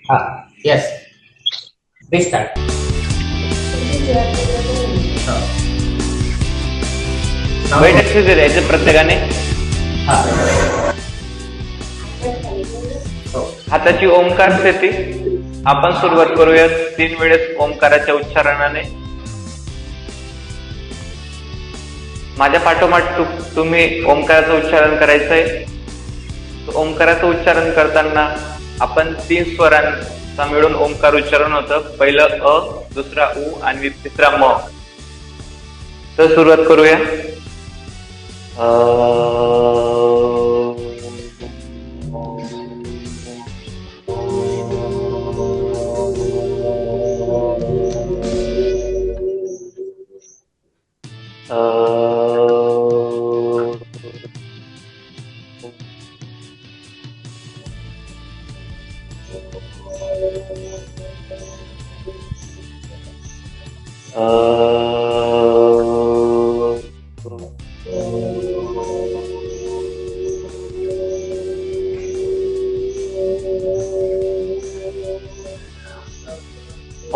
Yes. Please start. Now, बैठक किती द्यायचं प्रत्येकाने? हो. हाताची ओंकार स्थिती आपण सुरुवात करूया 3 वेळेस ओंकाराच्या उच्चारणाने. माझ्या पाठोपाठ तुम्ही ओंकाराचं उच्चारण करायचंय. ओंकाराचं उच्चारण करताना आपण 3 स्वरांचा मिळून ओंकार उच्चारण होतं. पहिलं अ, दुसरा उ आणि तिसरा म. तर सुरुवात करूया.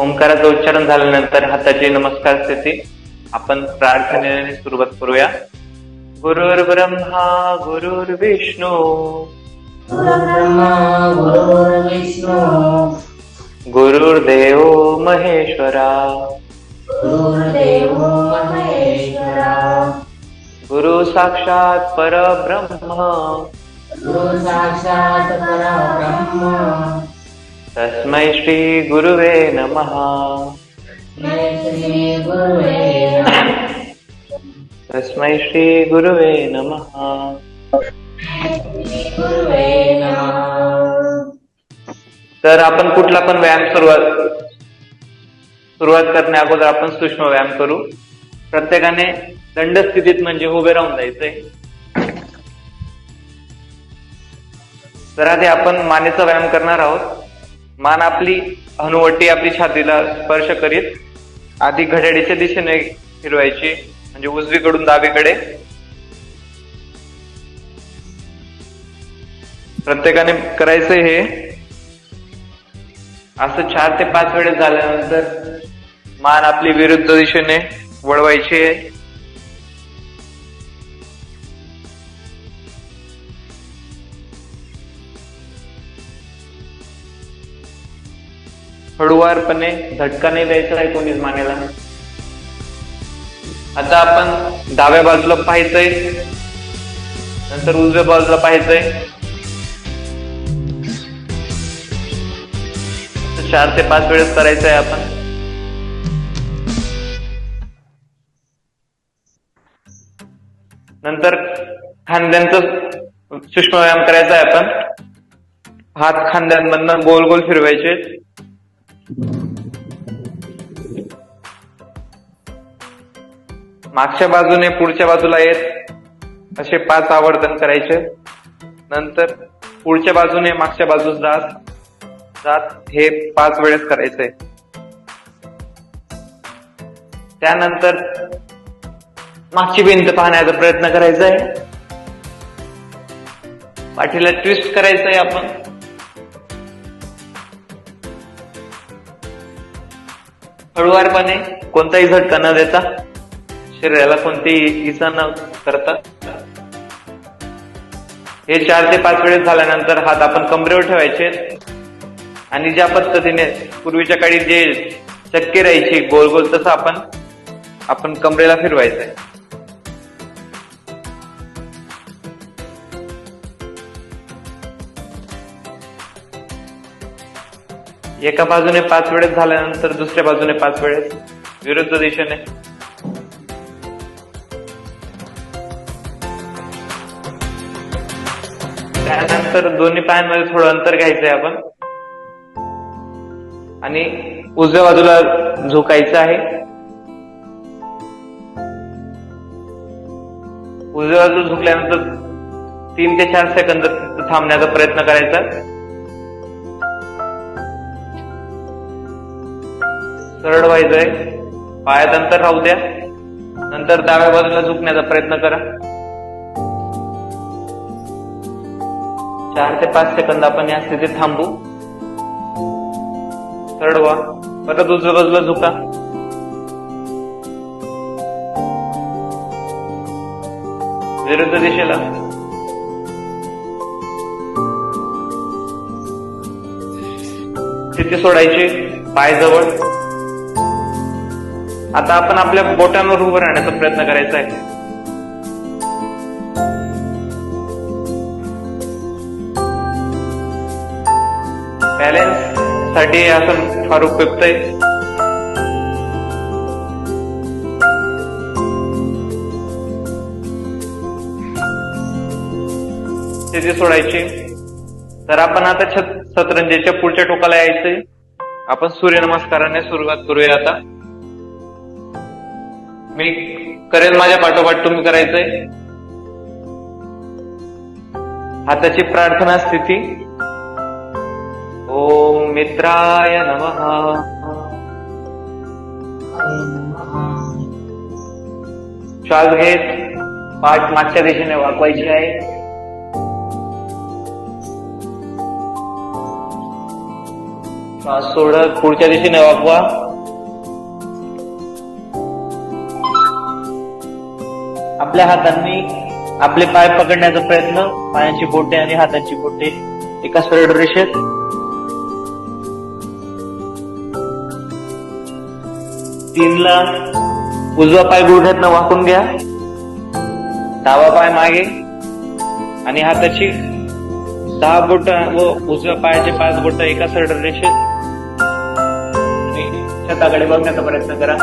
ओंकाराचं उच्चारण झाल्यानंतर हाताची नमस्कार स्थिती आपण प्रार्थनेने सुरुवात करूया. गुरुर्ब्रह्मा गुरुर्विष्णू गुरुर्ब्रह्मा गुरुर्विष्णू गुरुर्देव महेश्वरा गुरुर्देवो महेश्वरा गुरु साक्षात परब्रह्म गुरु साक्षात् परब्रह्म तस्मै श्री गुरुवे नमः. श्री गुरुवे नमः. तस्मै श्री गुरुवे नमः. श्री गुरुवे नमः. तर आपण कुठला पण व्यायाम सुरुवात करण्या अगोदर आपण सूक्ष्म व्यायाम करू. प्रत्येकाने दंड स्थितीत म्हणजे उभे राहून जायचंय. तर आधी आपण मानेचा व्यायाम करणार आहोत. मान आपली हनुवटी आपली छातीला स्पर्श करीत आधी घड्याळीच्या दिशेने फिरवायची, म्हणजे उजवीकडून डावीकडे. प्रत्येकाने करायचंय हे. असं 4 ते 5 वेळेस झाल्यानंतर मान आपली विरुद्ध दिशेने वळवायची आहे. हळूवारपणे, झटका नाही द्यायचा आहे कोणीच मानेला. आता आपण डाव्या बाजूला पाहायचंय, नंतर उजव्या बाजूला पाहायचंय. 4 ते 5 वेळेस करायचंय आपण. नंतर खांद्यांचा सूक्ष्म व्यायाम करायचा आहे आपण. हात खांद्यांमधनं गोल गोल फिरवायचे. मागच्या बाजूने पुढच्या बाजूला येत असे 5 आवर्तन करायचे. नंतर पुढच्या बाजूने मागच्या बाजूस जात हे 5 वेळेस करायचंय. त्यानंतर मागची भिंत पाहण्याचा प्रयत्न करायचा आहे. पाठीला ट्विस्ट करायचंय आपण. हळुवारपणे, कोणताही झटका न देता, शरीराला कोणतीही इजा न करता. हे 4 ते 5 वेळेस झाल्यानंतर हात आपण कमरेवर ठेवायचे आणि ज्या पद्धतीने पूर्वीच्या काळी जे चक्के राहायची गोल गोल, तसं आपण कमरेला फिरवायचंय. एका बाजूने 5 वेळेस झाल्यानंतर दुसऱ्या बाजूने 5 वेळेस विरुद्ध दिशेने. त्यानंतर दोन्ही पायांमध्ये थोडं अंतर घ्यायचंय आपण आणि उजव्या बाजूला झोकायचं आहे. उजव्या बाजूला झुकल्यानंतर 3 ते 4 सेकंद थांबण्याचा प्रयत्न करायचा. सरळ व्हायचंय. पायात अंतर राहू द्या. नंतर डाव्या बाजूला झुकण्याचा प्रयत्न करा. 4 ते 5 सेकंद आपण या स्थितीत थांबू. सरळ व्हा. परत उजव्या बाजूला झुका. विरुद्ध दिशेला. स्थिती सोडायची. पाय जवळ. आता आपण आपल्या बोटांवर उभं राहण्याचा प्रयत्न करायचा आहे. बॅलन्स साठी हे आसन फार उपयुक्त आहे. स्थिती सोडायची. तर आपण आता शतरंजीच्या पुढच्या टोकाला यायचंय. आपण सूर्यनमस्काराने सुरुवात करूया. आता मी करेन माझ्या पाठोपाठ तुम्ही करायचंय. हाताची प्रार्थना स्थिती. ओम मित्राय नमः. श्वास घेत पाठ मागच्या दिशेने वाकवायची आहे. श्वास सोडत पुढच्या दिशेने वाकवा. आपल्या हातांनी आपले पाय पकडण्याचा प्रयत्न. पायांची बोटे आणि हातांची बोटे एका सरळ रेषेत. तीनला उजवा पाय गुडघ्यातनं वाकून घ्या. डावा पाय मागे आणि हाताची 10 बोट व उजव्या पायाचे 5 बोट एका सरळ रेषेत. छताकडे बघण्याचा प्रयत्न करा.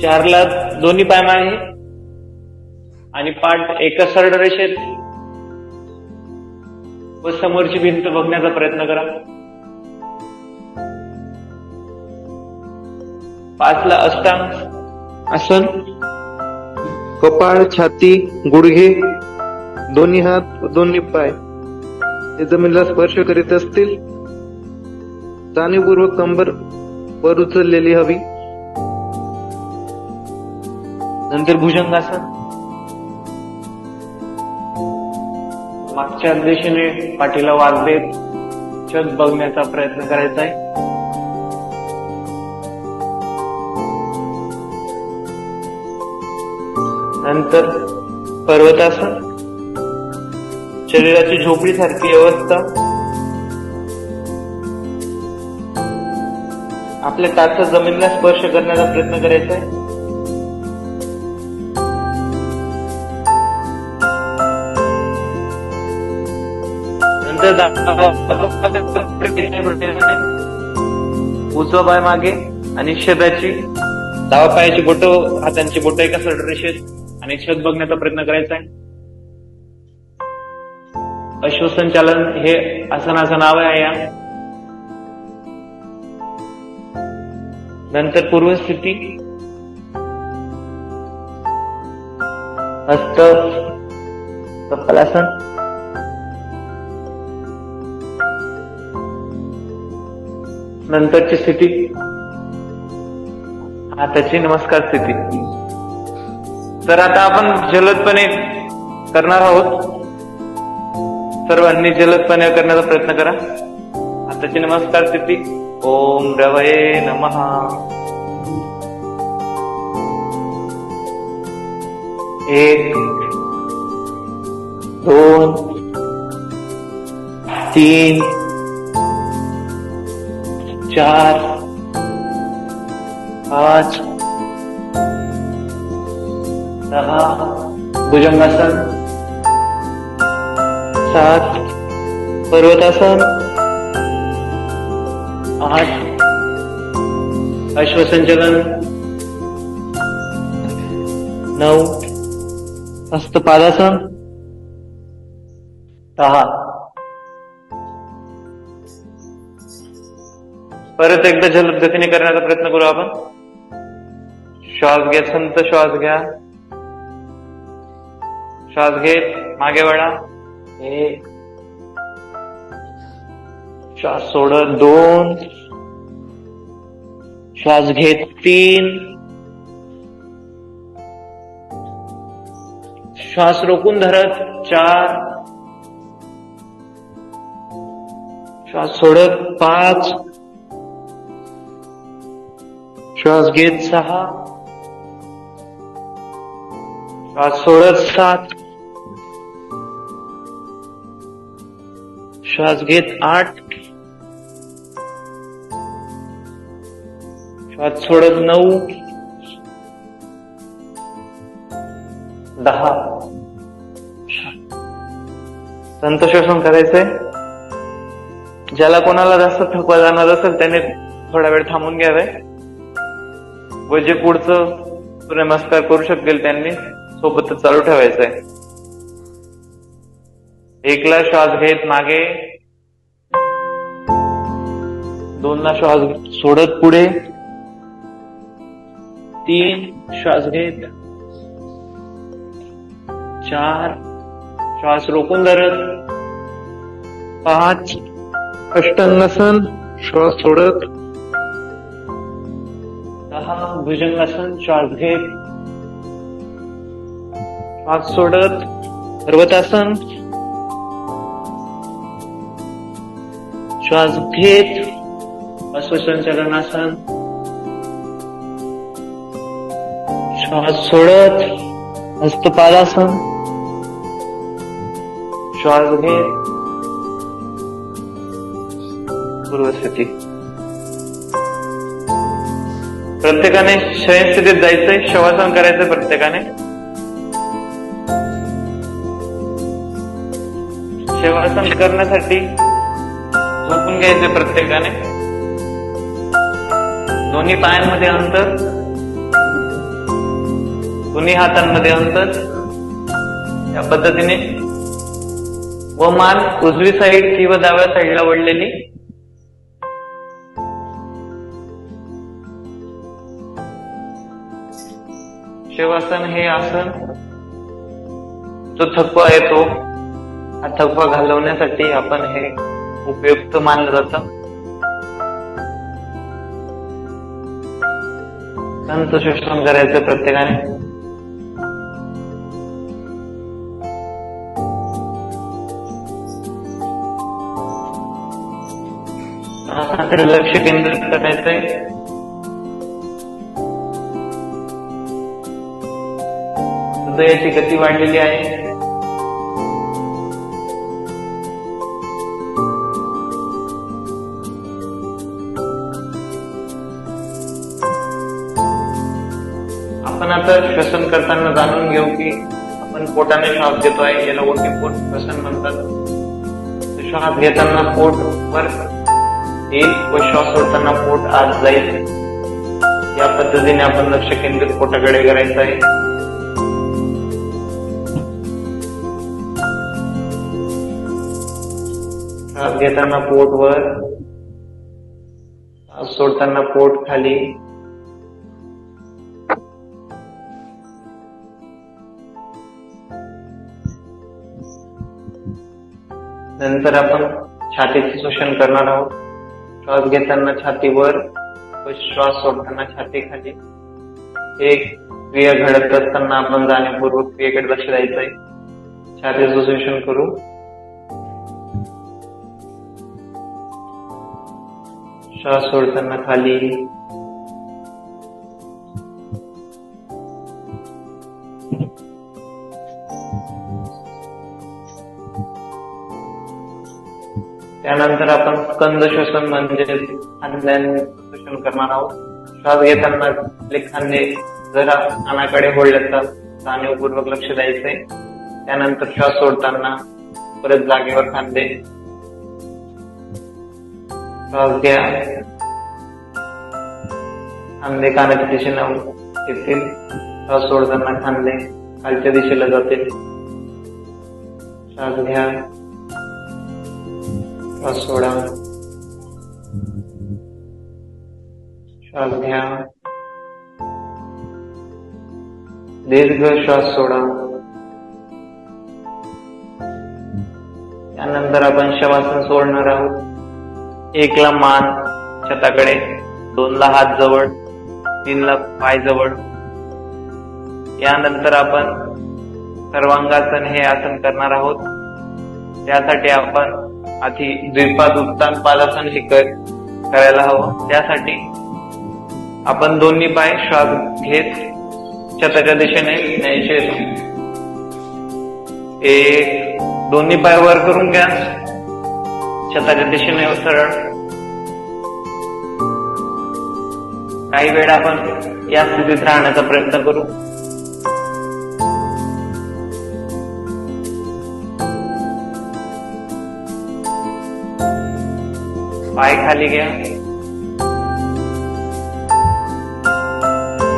चारला दोन्ही पाय मागे आणि पाठ एका सरळ रेषेत व समोरची भिंत बघण्याचा प्रयत्न करा. 5ला अष्टांग आसन. कपाळ, छाती, गुडघे, दोन्ही हात व दोन्ही पाय हे जमिनीला स्पर्श करीत असतील. जाणीवपूर्वक कंबर वर उचललेली हवी. नंतर भुजंगासन. मागच्या दिशेने पाठीला वाक देत छत बघण्याचा प्रयत्न करायचा आहे. नंतर पर्वतासन. शरीराची झोपडी सारखी अवस्था. आपल्या टाचा जमिनीला स्पर्श करण्याचा प्रयत्न करायचा आहे. नंतर उजवा पाय मागे आणि शरीराची 10 पायाची बोट हातांची बोट एका सरळ रेषेत आणि छत बघण्याचा प्रयत्न करायचा आहे. अश्वसंचालन हे आसनाचं नाव आहे या. नंतर पूर्वस्थिती. हस्त कपालासन. नंतरची स्थिती हाताची नमस्कार स्थिती. तर आता आपण जलदपणे करणार आहोत. सर्वांनी जलदपणे करण्याचा प्रयत्न करा. हाताची नमस्कार स्थिती. ओम रवये नमः. एक, 2, 3, 4, 5, 6 भुजंगासन. 7 पर्वतासन. 8 अश्वसंचलन. 9 हस्तपादासन. 10 परत एकदा जलद गतीने करण्याचा प्रयत्न करू आपण. श्वास घ्या. संत श्वास घ्या. श्वास घेत मागे वळा. 1 श्वास सोडत 2 श्वास घेत 3 श्वास रोखून धरत 4, श्वास सोडत 5, श्वास घेत 6, श्वास सोडत 7, श्वास घेत 8, श्वास सोडत 9, 10. संत श्वसन करायचंय. ज्याला कोणाला जास्त थकवा जाणार असेल त्याने थोडा वेळ थांबून घ्यावे व जे पुढचं सूर्यनमस्कार करू शकेल त्यांनी सोबतच चालू ठेवायचंय. 1 ला श्वास घेत मागे, 2 ला श्वास सोडत पुढे, 3 श्वास घेत, 4 श्वास रोखून धरत, 5 अष्टांगासन श्वास सोडत, 10 भुजंगासन श्वास घेत, श्वास सोडत, पर्वतासन श्वास घेत, अश्वसंचालनासन श्वास सोडत, हस्तपादासन श्वास घेत, पूर्वस्थिती. प्रत्येकाने शयन स्थितीत जायचंय, शवासन करायचंय. प्रत्येकाने शवासन करण्यासाठी झोपून घ्यायचे. प्रत्येकाने दोन्ही पायांमध्ये अंतर, दोन्ही हातांमध्ये अंतर, या पद्धतीने व मान उजवी साईड किंवा डाव्या साईडला वळलेली. शवासन हे आसन जो थकवा येतो हा थकवा घालवण्यासाठी आपण हे उपयुक्त मानलं जातं. संत श्वसन करायचं प्रत्येकाने. लक्ष केंद्रित करायचंय. हृदयाची गती वाढलेली आहे. आपण आता श्वसन करताना जाणून घेऊ की आपण पोटाने श्वास घेतोय, याला ओटीपोट श्वसन म्हणतात. श्वास घेताना पोट वर येईल व श्वास सोडताना पोट आत जाईल. या पद्धतीने आपण लक्ष केंद्रित पोटाकडे करायचं आहे. श्वास घेताना पोट वर, श्वास सोडताना पोट खाली. नंतर आपण छातीचे श्वसन करणार आहोत. श्वास घेताना छाती वर व श्वास सोडताना छाती खाली. एक क्रिया घडत असताना आपण जाणीवपूर्वक क्रियेकडे लक्ष द्यायचंय. छातीचं श्वसन करू. श्वास सोडताना खाली. त्यानंतर आपण स्कंद श्वसन म्हणजे खांद्याने श्वसन करणार आहोत. श्वास घेताना आपले खांदे जरा कानाकडे वळले तर जाणीवपूर्वक लक्ष द्यायचंय. त्यानंतर श्वास सोडताना परत जागेवर खांदे. श्वास घ्या, खांदे कानाच्या दिशेने येतील. श्वास सोडताना खांदे खालच्या दिशेला जातील. श्वास घ्या, श्वास सोडा. श्वास घ्या, दीर्घ श्वास सोडा. त्यानंतर आपण शवासन सोडणार आहोत. 1 ला मान छताकडे, 2 ला हात जवळ, 3 ला पाय जवळ. यानंतर आपण सर्वांगासन हे आसन करणार आहोत. त्यासाठी आपण आधी द्विपाद उत्तान पादासन हे करायला हवं. त्यासाठी आपण दोन्ही पाय श्वास घेत छताच्या दिशेने न्यायचे. एक, दोन्ही पाय वर करून घ्या, छताच्या दिशेने सरळ. काही वेळ आपण या स्थितीत राहण्याचा प्रयत्न करू. पाय खाली घ्या.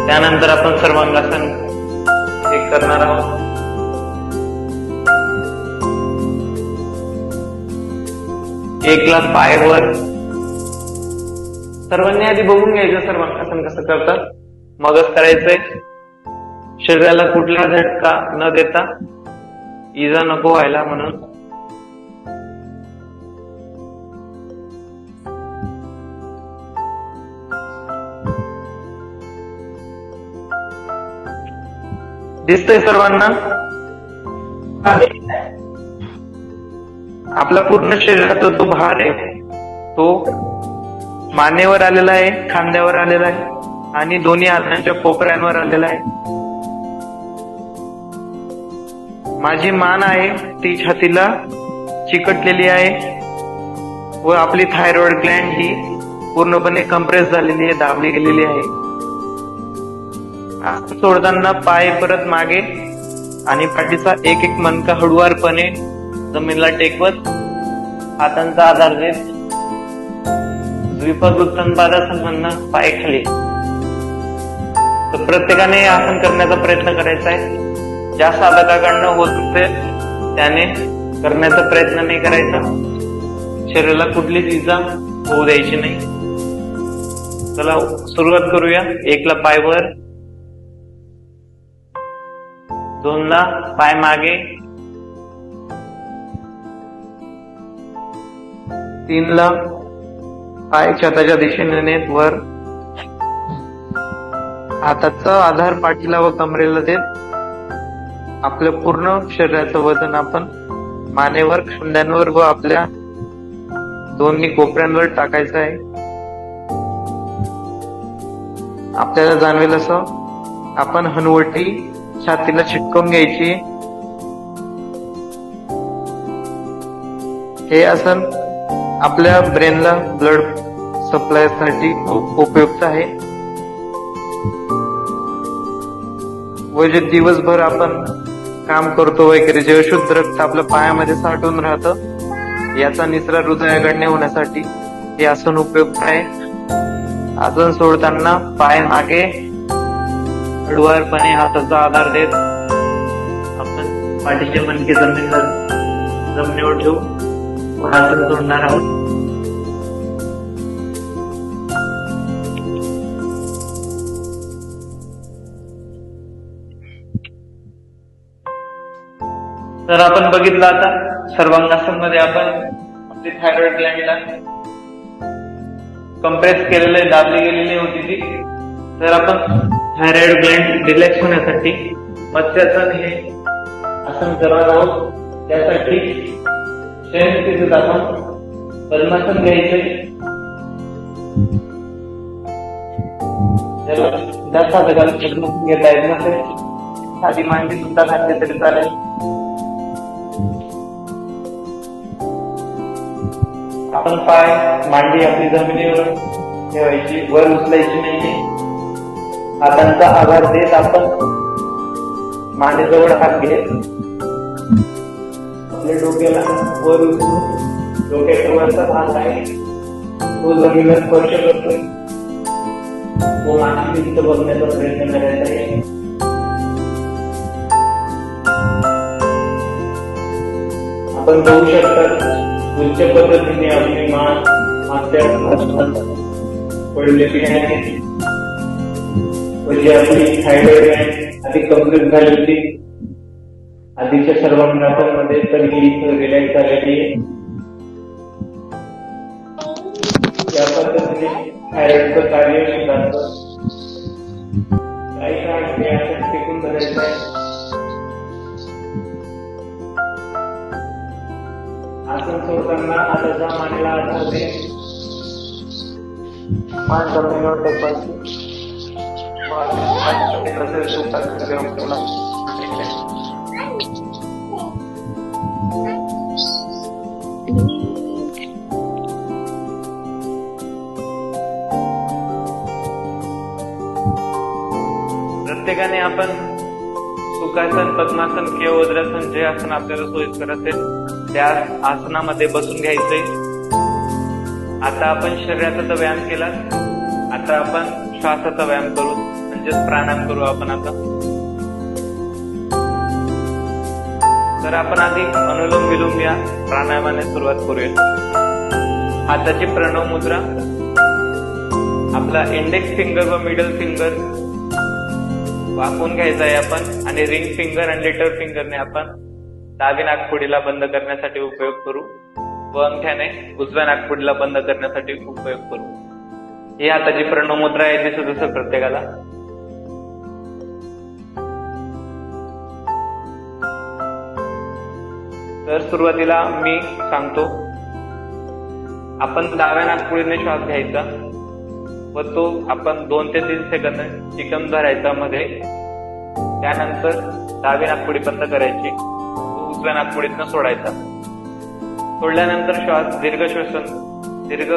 त्यानंतर आपण सर्वांगासन एक करणार आहोत. एकला पाय वर. सर्वांनी आधी बघून घ्यायचं सर्वांगासन कसं करतात, मगच करायचंय. शरीराला कुठला झटका न देता, इजा नको व्हायला म्हणून. दिसतंय सर्वांना? आपला पूर्ण शरीराचा जो भार आहे तो मानेवर आलेला आहे, खांद्यावर आलेला आहे आणि दोन्ही हातांच्या कोपऱ्यांवर आलेला आहे. माझी मान आहे ती छातीला चिकटलेली आहे व आपली थायरॉइड ग्लँड ही पूर्णपणे कंप्रेस झालेली आहे, दाबली गेलेली आहे. सोडताना पाय परत मागे आणि पाठीचा एक एक मणका हळुवारपणे जमिनीला टेकवत हातांचा आधार देत द्विपाद उत्तान पादासन म्हणणं पाय खाली. तर प्रत्येकाने आसन करण्याचा प्रयत्न करायचा आहे. ज्या साधकाकडनं होत असेल त्याने करण्याचा प्रयत्न नाही करायचा. शरीराला कुठलीच इजा होऊ द्यायची नाही. चला सुरुवात करूया. एकला पाय वर, दोनला पाय मागे, तीनला पाय छताच्या दिशेने नेत वर. हाताचा आधार पाठीला व कमरेला देत आपलं पूर्ण शरीराचं वजन आपण मानेवर, खांद्यांवर व आपल्या दोन्ही कोपऱ्यांवर टाकायचं आहे. आपल्याला जाणवेल असं आपण हनुवटी छातीला चिटकवून घ्यायची. हे आसन आपल्या ब्रेनला ब्लड सप्लाय साठी खूप उपयुक्त आहे. व जे दिवसभर आपण काम करतो वगैरे जे अशुद्ध रक्त आपल्या पायामध्ये साठून राहतं, याचा निचरा हृदयाकडे होण्यासाठी हे आसन उपयुक्त आहे. आसन सोडताना पाय मागे हळुवारपणे हाताचा आधार देत आपण पाठीचे मणके जमिनीवर ठेवू आसन सोडणार आहोत. तर आपण बघितलं आता सर्वांगासन मध्ये आपण आपली थायरॉइड ग्लँडला कंप्रेस केलेले, दाबली गेलेली होती ती. तर आपण थायरॉइड ग्लँड रिलॅक्स होण्यासाठी मत्स्यासन हे आसन करणार आहोत. त्यासाठी शयन स्थितीत आपण पद्मासन घ्यायचे. जास्त हाताला पद्मासन घेता येत नसेल, साधी मांडी सुद्धा घातली तरी चालेल. आपण पाय मांडी आपली जमिनीवर ठेवायची, वर उचलायची नाही. हातांचा आधार देत आपण मांडीजवळ हात घेत आपल्या डोक्याला वर उचलून डोक्याच्या वरचा भाग आहे तो जमिनीला स्पर्श करतोय. तो मानसिक भिंत बघण्याचा प्रयत्न करायचा आहे. आपण बघू शकता उच्च पद्धतीने आपली मान मागच्या पडलेली आहे. म्हणजे आपली थायरॉइड ग्लँड आधी कंप्लीट झाली होती. आधीच्या सर्वांगासनमध्ये तर ही रिलॅक्स झालेली आहे. या पद्धतीने थायरॉइडचं कार्य सुधारतं. काही काळ टिकून धरायचं आहे. आसन सोडताना हाताचा मानेला आठवते, मान जमिनीवर टेकवायची. तसेच सुखाचे व्यवस्थेला प्रत्येकाने आपण सुखासन, पद्मासन किंवा वज्रासन जे आसन आपल्याला सोयीस्कर असेल त्या आसनामध्ये बसून घ्यायचे. आता आपण शरीराचा व्यायाम केला, आता आपण श्वासाचा व्यायाम करू, म्हणजेच प्राणायाम करू आपण आता. तर आपण आधी अनुलोम विलोम या प्राणायामाने सुरुवात करूया. हाताची प्रणव मुद्रा, आपला इंडेक्स फिंगर व मिडल फिंगर वाकून घ्यायचा आहे आपण आणि रिंग फिंगर आणि लिटल फिंगरने आपण डावी नाकपुडीला बंद करण्यासाठी उपयोग करू व अंगठ्याने उजव्या नाकपुडीला बंद करण्यासाठी उपयोग करू. ही हाताची प्रणव मुद्रा आहे, दिसत असेल प्रत्येकाला. तर सुरुवातीला मी सांगतो, आपण डाव्या नाकपुडीने श्वास घ्यायचा व तो आपण 2 ते 3 सेकंद चिकन धरायचा मध्ये. त्यानंतर डावी नाकपुडी बंद करायची, तो उजव्या नाकपुडीतनं सोडायचा. सोडल्यानंतर श्वास दीर्घ श्वसन, दीर्घ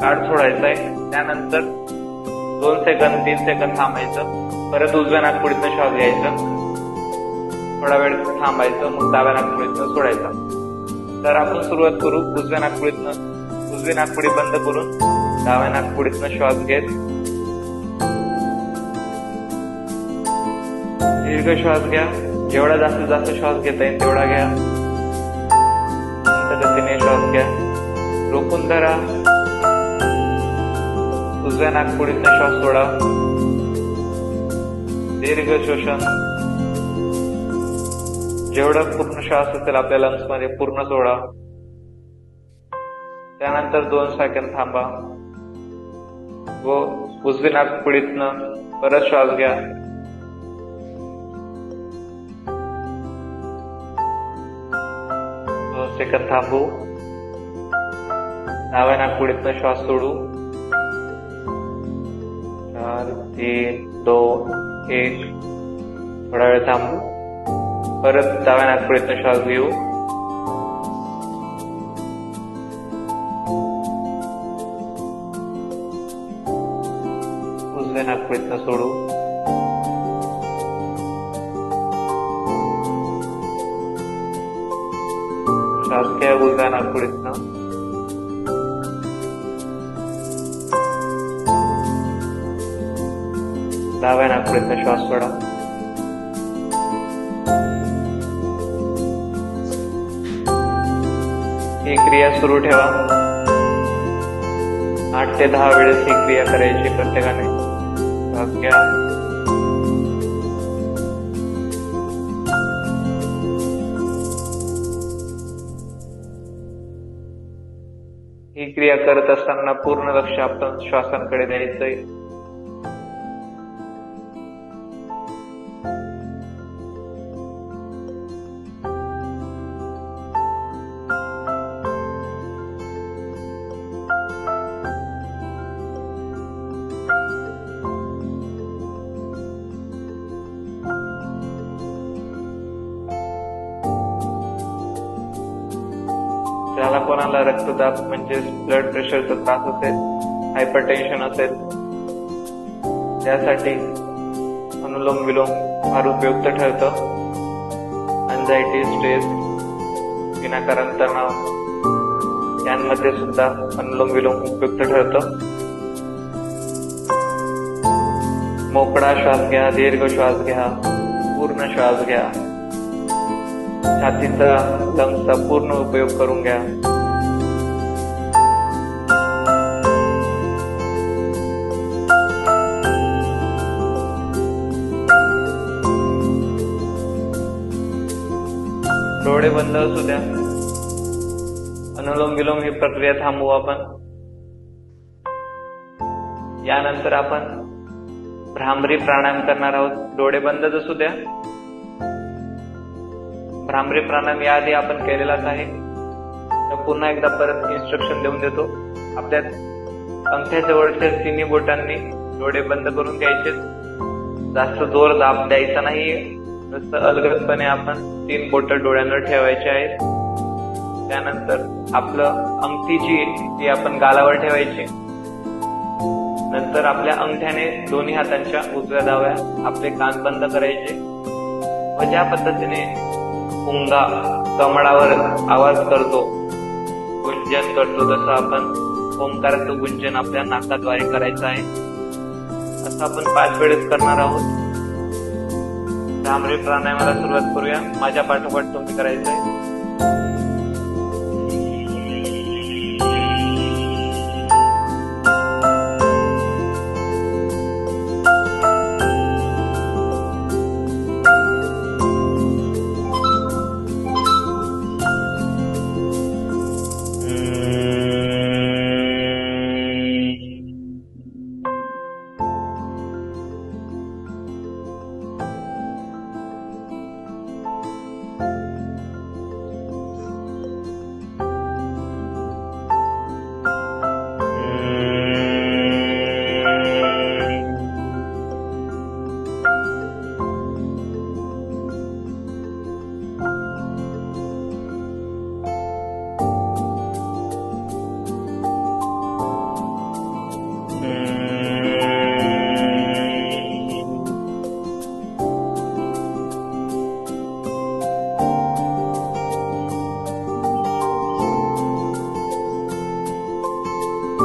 काळ सोडायचा आहे. त्यानंतर 2 सेकंद 3 सेकंद थांबायचं, परत उजव्या नाकपुडीतनं श्वास घ्यायचा, थोडा वेळ थांबायचं, मग डाव्या नाकपुडीतनं सोडायचा. तर आपण सुरुवात करू उजव्या नाकपुडीतनं. उजवी नाकपुडी बंद करून डाव्या नाकपुडीतनं श्वास घेत दीर्घ श्वास घ्या. जेवढा जास्तीत जास्त श्वास घेता येईल तेवढा घ्या. गतीने श्वास घ्या, रोखून धरा. उजव्या नाकपुडीतनं श्वास सोडा. दीर्घ श्वसन, जेवढा पूर्ण श्वास असेल आपल्या लंग्स मध्ये पूर्ण सोडा. त्यानंतर 2 सेकंद थांबा व उजवी नाकपुडीतनं परत श्वास घ्या. 2 सेकंद थांबू. डाव्या नाकपुडीतनं श्वास सोडू. 4 3 2 1. थोडा वेळ थांबू. परत डाव्या नाकपुडीतनं श्वास घेऊ. उजव्या नाकपुडीतनं सोडू. श्वास घ्या उजव्या नाकपुडीतनं. डाव्या नाकपुडीतनं श्वास सोडा. ही क्रिया सुरू ठेवा. 8 ते 10 वेळेस ही क्रिया करायची प्रत्येकाने. श्वास घ्या. ही क्रिया करत असताना पूर्ण लक्ष आपण श्वासांकडे द्यायचंय. ज्याला कोणाला रक्तदाब म्हणजे ब्लड प्रेशरचा त्रास असेल, हायपरटेन्शन असेल, त्यासाठी अनुलोम विलोम फार उपयुक्त ठरतं. अँझायटी, स्ट्रेस, विनाकारण तणाव यांमध्ये सुद्धा अनुलोम विलोम उपयुक्त ठरतं. मोकळा श्वास घ्या, दीर्घ श्वास घ्या, पूर्ण श्वास घ्या. छातीचा, लंग्सचा पूर्ण उपयोग करून घ्या. डोळे बंद असू द्या. अनुलोम विलोम ही प्रक्रिया थांबवू आपण. यानंतर आपण भ्रामरी प्राणायाम करणार आहोत. डोळे बंदच असू द्या. भ्रामरी प्राणायाम याआधी आपण केलेलाच आहे. तर पुन्हा एकदा परत इन्स्ट्रक्शन देऊन देतो. आपल्या अंगठ्याजवळच्या तिन्ही बोटांनी डोळे बंद करून घ्यायचे. जास्त जोर दाब द्यायचा नाहीये. नुसतं अलगदपणे आपण 3 बोटं डोळ्यांवर ठेवायचे आहेत. त्यानंतर आपलं अंगठी जी ती आपण गालावर ठेवायची. नंतर आपल्या अंगठ्याने दोन्ही हातांच्या उजव्या डाव्या आपले कान बंद करायचे व ज्या पद्धतीने पुंगा कमळावर आवाज करतो, गुंजन करतो, तसं आपण ओंकाराचं गुंजन आपल्या नाकाद्वारे करायचं आहे. असं आपण 5 वेळेस करणार आहोत. भ्रामरी प्राणायामाला सुरुवात करूया. माझ्या पाठोपाठ तुम्ही करायचंय.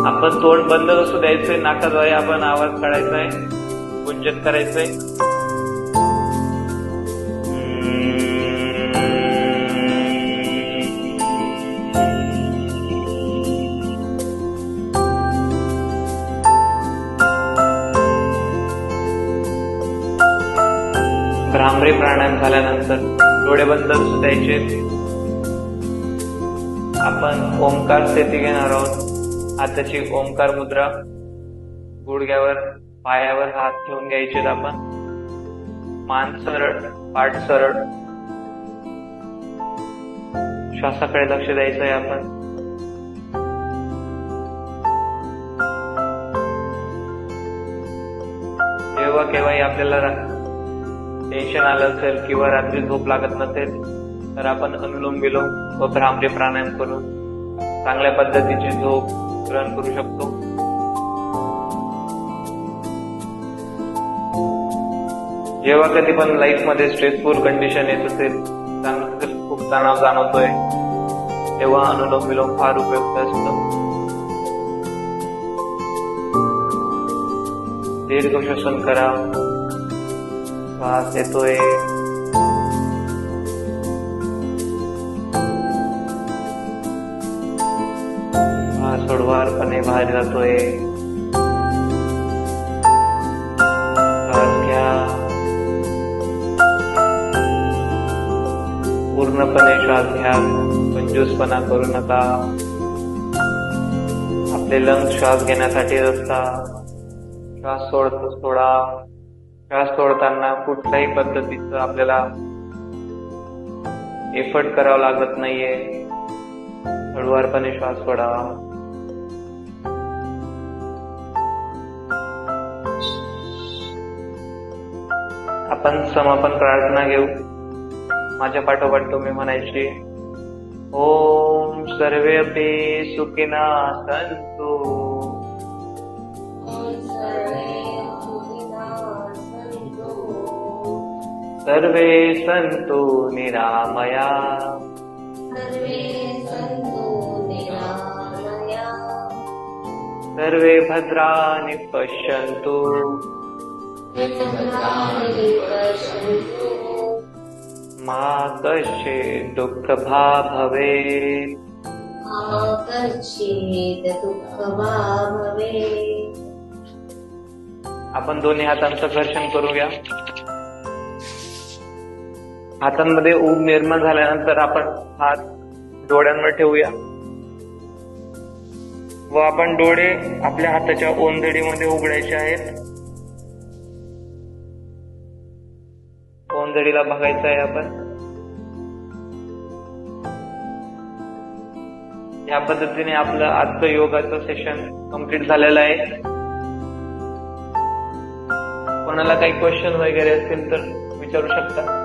आपण तोंड बंद कसं द्यायचंय, नाकाद्वारे आपण आवाज काढायचा आहे, गुंजन करायचंय. भ्रामरी प्राणायाम झाल्यानंतर डोळे बंद कसं द्यायचे. आपण ओंकार स्थिती घेणार आहोत. हाताची ओंकार मुद्रा, गुडघ्यावर पायावर हात ठेवून घ्यायचे. आपण मान सरळ, पाठ सरळ, श्वासाकडे लक्ष द्यायचं आहे. आपण जेव्हा केव्हाही आपल्याला टेन्शन आलं असेल किंवा रात्री झोप लागत नसेल तर आपण अनुलोम विलोम व भ्रामरी प्राणायाम करून चांगल्या पद्धतीची झोप ग्रहण करू शकतो. जेव्हा कधी पण लाईफ मध्ये स्ट्रेसफुल कंडिशन येत असेल, खूप तणाव जाणवतोय, तेव्हा अनुलोम विलोम फार उपयुक्त असतं. दीर्घ श्वसन करा. श्वास येतोय, सोडवारपणे बाहेर जातोय. श्वास घ्या. पूर्णपणे श्वास घ्या. कंजूसपणा करू नका. आपले लंग्स श्वास घेण्यासाठी असतात. श्वास सोडा. श्वास सोडताना कुठल्याही पद्धतीचं आपल्याला एफर्ट करावं लागत नाहीये. हळूवारपणे श्वास सोडा. आपण समापन प्रार्थना घेऊ. माझ्या पाठोपाठ तुम्ही म्हणायची. ओम सर्वेपि सुखिना सन्तु. सर्वे सन्तु निरामया. सर्वे भद्राणि पश्यन्तु. मा कश्चित् दुःखभाग् भवेत्. आपण दोन्ही हातांचं घर्षण करूया. हातांमध्ये ऊब निर्माण झाल्यानंतर आपण हात डोळ्यांवर ठेवूया व आपण डोळे आपल्या हाताच्या ओंजळीमध्ये उघडायचे आहेत. ओंजळीला बघायचं आहे आपण. या पद्धतीने आपलं आजचं योगाचं सेशन कम्प्लीट झालेलं आहे. कोणाला काही क्वेश्चन वगैरे असतील तर विचारू शकता.